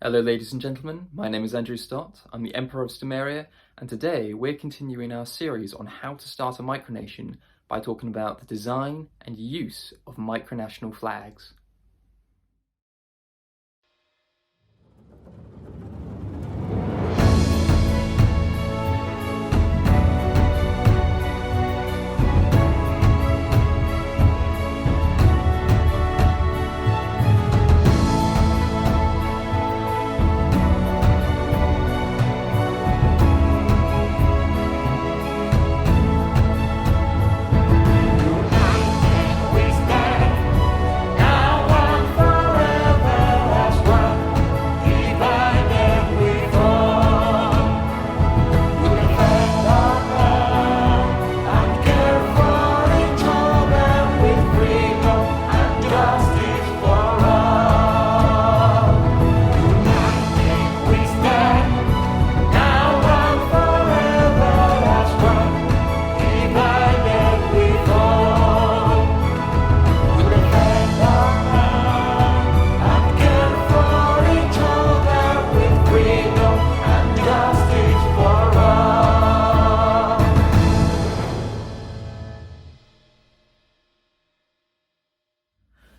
Hello ladies and gentlemen, my name is Andrew Stott, I'm the Emperor of Stomaria, and today we're continuing our series on how to start a micronation by talking about the design and use of micronational flags.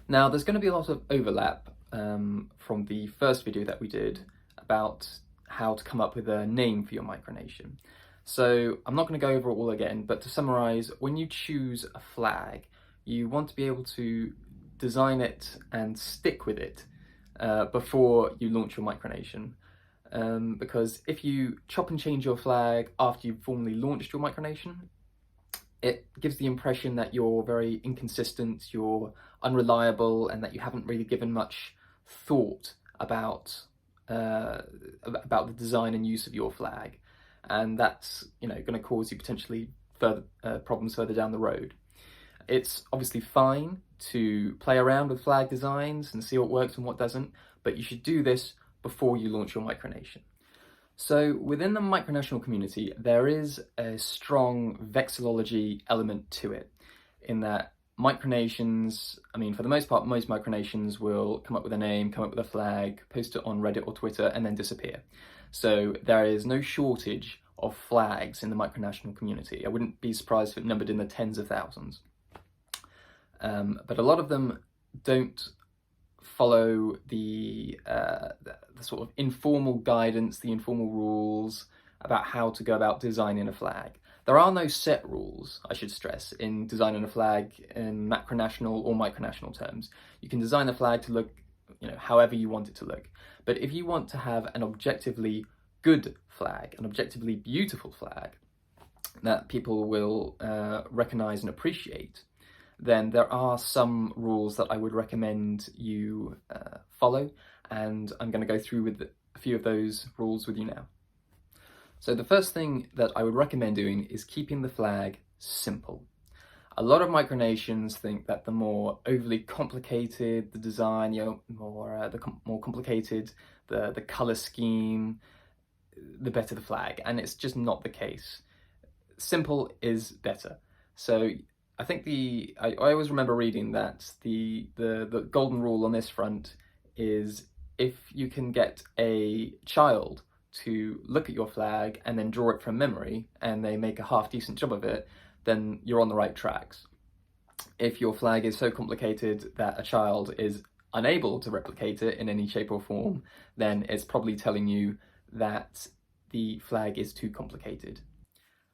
Now, there's going to be a lot of overlap from the first video that we did about how to come up with a name for your micronation. So I'm not going to go over it all again, but to summarize, when you choose a flag, you want to be able to design it and stick with it before you launch your micronation. Because if you chop and change your flag after you've formally launched your micronation, it gives the impression that you're very inconsistent, you're unreliable, and that you haven't really given much thought about the design and use of your flag, and that's going to cause you potentially further problems further down the road. It's obviously fine to play around with flag designs and see what works and what doesn't, but you should do this before you launch your micronation. So within the micronational community, there is a strong vexillology element to it, in that micronations, for the most part, most micronations will come up with a name, come up with a flag, post it on Reddit or Twitter, and then disappear. So there is no shortage of flags in the micronational community. I wouldn't be surprised if it numbered in the tens of thousands. But a lot of them don't follow the sort of informal guidance, the informal rules about how to go about designing a flag. There are no set rules, I should stress, in designing a flag in macronational or micronational terms. You can design the flag to look, however you want it to look. But if you want to have an objectively good flag, an objectively beautiful flag that people will recognize and appreciate, then there are some rules that I would recommend you follow, and I'm going to go through with a few of those rules with you now. So the first thing that I would recommend doing is keeping the flag simple. A lot of micronations think that the more overly complicated the design, the more complicated the color scheme, the better the flag, and it's just not the case. Simple is better. So I think I always remember reading that the golden rule on this front is, if you can get a child to look at your flag and then draw it from memory, and they make a half decent job of it, then you're on the right tracks. If your flag is so complicated that a child is unable to replicate it in any shape or form, then it's probably telling you that the flag is too complicated.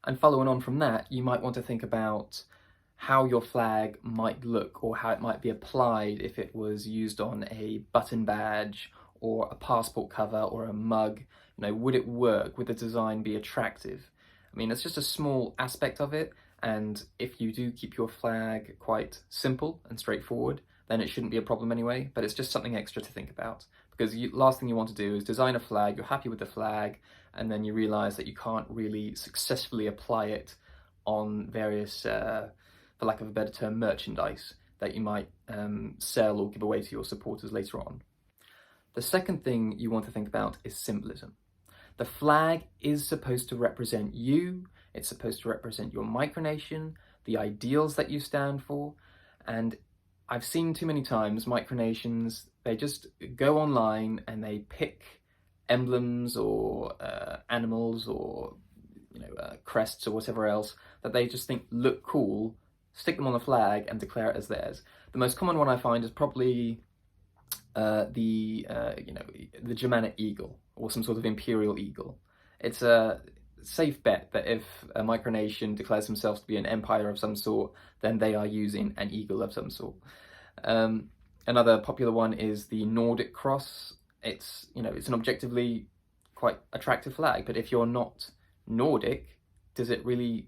And following on from that, you might want to think about how your flag might look, or how it might be applied if it was used on a button badge or a passport cover or a mug. Would it work? Would the design be attractive? It's just a small aspect of it, and if you do keep your flag quite simple and straightforward, then it shouldn't be a problem anyway, but it's just something extra to think about, because the last thing you want to do is design a flag, you're happy with the flag, and then you realize that you can't really successfully apply it on various for lack of a better term, merchandise that you might sell or give away to your supporters later on. The second thing you want to think about is symbolism. The flag is supposed to represent you, it's supposed to represent your micronation, the ideals that you stand for, and I've seen too many times micronations, they just go online and they pick emblems or animals or crests or whatever else that they just think look cool, stick them on the flag and declare it as theirs. The most common one I find is probably the Germanic eagle or some sort of imperial eagle. It's a safe bet that if a micronation declares themselves to be an empire of some sort, then they are using an eagle of some sort. Another popular one is the Nordic cross. It's an objectively quite attractive flag, but if you're not Nordic, does it really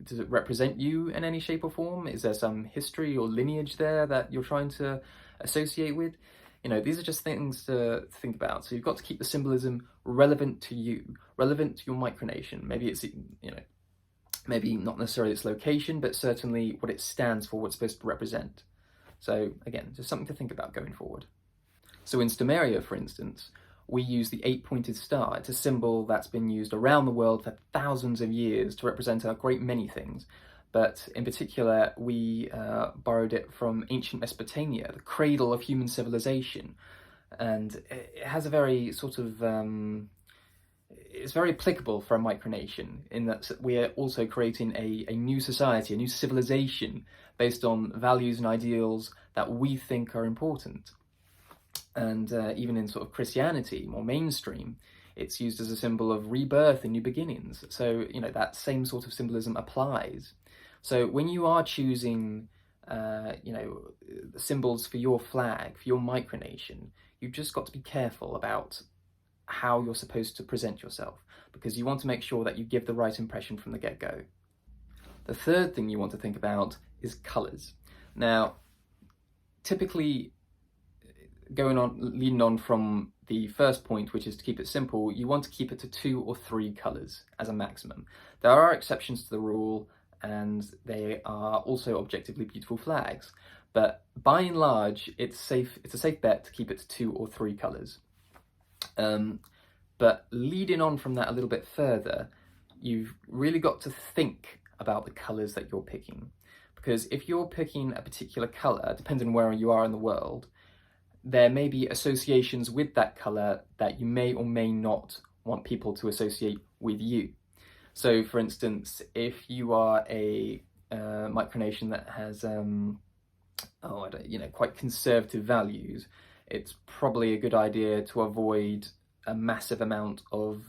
does it represent you in any shape or form? Is there some history or lineage there that you're trying to associate with? These are just things to think about. So you've got to keep the symbolism relevant to you, relevant to your micronation. Maybe it's, maybe not necessarily its location, but certainly what it stands for, what it's supposed to represent. So again, just something to think about going forward. So in Stemaria, for instance, we use the 8-pointed star. It's a symbol that's been used around the world for thousands of years to represent a great many things. But in particular, we borrowed it from ancient Mesopotamia, the cradle of human civilization. And it has a very sort of, it's very applicable for a micronation in that we are also creating a new society, a new civilization based on values and ideals that we think are important. And even in sort of Christianity, more mainstream, it's used as a symbol of rebirth and new beginnings. So, that same sort of symbolism applies. So when you are choosing, symbols for your flag, for your micronation, you've just got to be careful about how you're supposed to present yourself, because you want to make sure that you give the right impression from the get-go. The third thing you want to think about is colours. Now, typically, leading on from the first point, which is to keep it simple, you want to keep it to 2 or 3 colours as a maximum. There are exceptions to the rule, and they are also objectively beautiful flags. But by and large, it's a safe bet to keep it to 2 or 3 colours. But leading on from that a little bit further, you've really got to think about the colours that you're picking. Because if you're picking a particular colour, depending on where you are in the world, there may be associations with that colour that you may or may not want people to associate with you. So, for instance, if you are a micronation that has, quite conservative values, it's probably a good idea to avoid a massive amount of,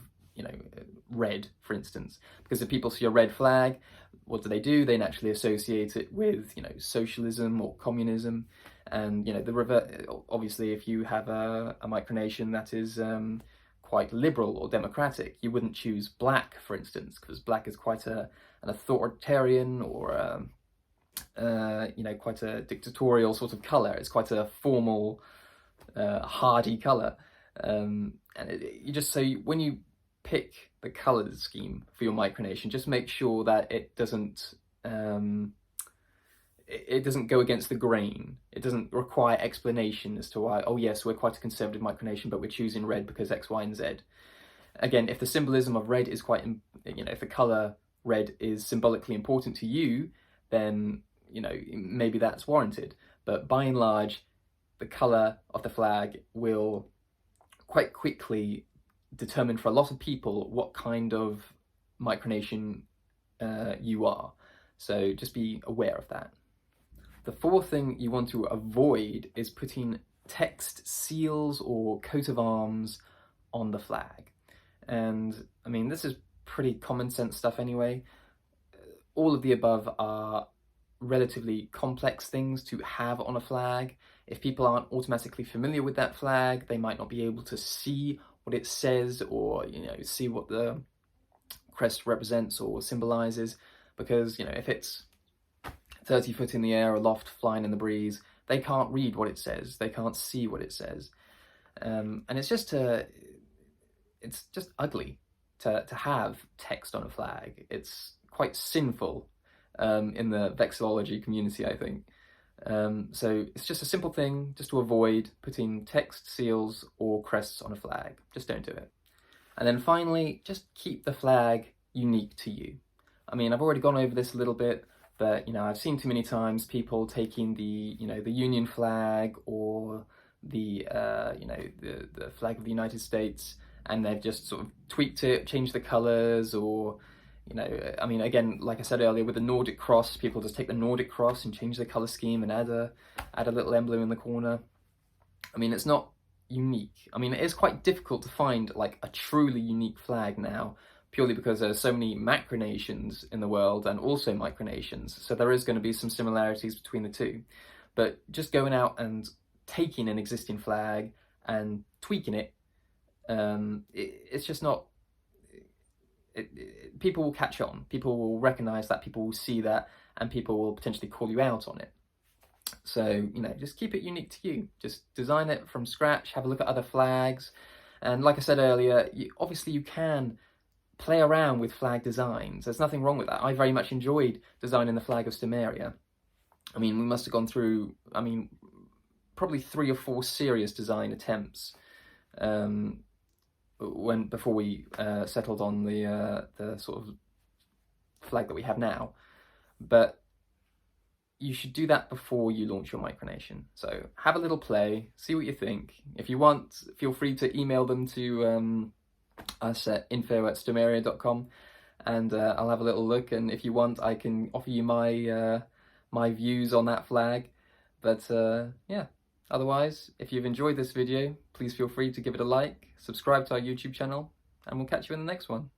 red, for instance. Because if people see a red flag, what do? They naturally associate it with, socialism or communism. And, obviously, if you have a micronation that is quite liberal or democratic, you wouldn't choose black, for instance, because black is quite an authoritarian or quite a dictatorial sort of colour. It's quite a formal, hardy colour, and when you pick the colour scheme for your micronation, just make sure that it doesn't go against the grain. It doesn't require explanation as to why, oh yes, we're quite a conservative micronation, but we're choosing red because X, Y, and Z. Again, if the symbolism of red is if the colour red is symbolically important to you, then, maybe that's warranted. But by and large, the colour of the flag will quite quickly determine for a lot of people what kind of micronation you are. So just be aware of that. The fourth thing you want to avoid is putting text, seals, or coat of arms on the flag. And I mean, this is pretty common sense stuff anyway. All of the above are relatively complex things to have on a flag. If people aren't automatically familiar with that flag, they might not be able to see what it says or, see what the crest represents or symbolizes. Because, if it's 30 foot in the air aloft, flying in the breeze, they can't read what it says. They can't see what it says. And it's just ugly to have text on a flag. It's quite sinful in the vexillology community, I think. So it's just a simple thing just to avoid putting text, seals, or crests on a flag. Just don't do it. And then finally, just keep the flag unique to you. I mean, I've already gone over this a little bit, but, I've seen too many times people taking the Union flag or the flag of the United States and they've just sort of tweaked it, changed the colours, or, you know, I mean, again, like I said earlier, with the Nordic cross, people just take the Nordic cross and change the colour scheme and add a little emblem in the corner. I mean, it's not unique. I mean, it is quite difficult to find like a truly unique flag now, purely because there's so many macronations in the world and also micronations. So there is going to be some similarities between the two. But just going out and taking an existing flag and tweaking it, it's just not... people will catch on. People will recognise that, people will see that, and people will potentially call you out on it. So, you know, just keep it unique to you. Just design it from scratch, have a look at other flags. And like I said earlier, obviously you can play around with flag designs. There's nothing wrong with that. I very much enjoyed designing the flag of Stemaria. I mean, we must have gone through, I mean, probably 3 or 4 serious design attempts before we settled on the sort of flag that we have now. But you should do that before you launch your micronation. So have a little play, see what you think. If you want, feel free to email them to us at info@stemaria.com, and I'll have a little look, and if you want, I can offer you my my views on that flag. But yeah, otherwise, if you've enjoyed this video, please feel free to give it a like, subscribe to our YouTube channel, and we'll catch you in the next one.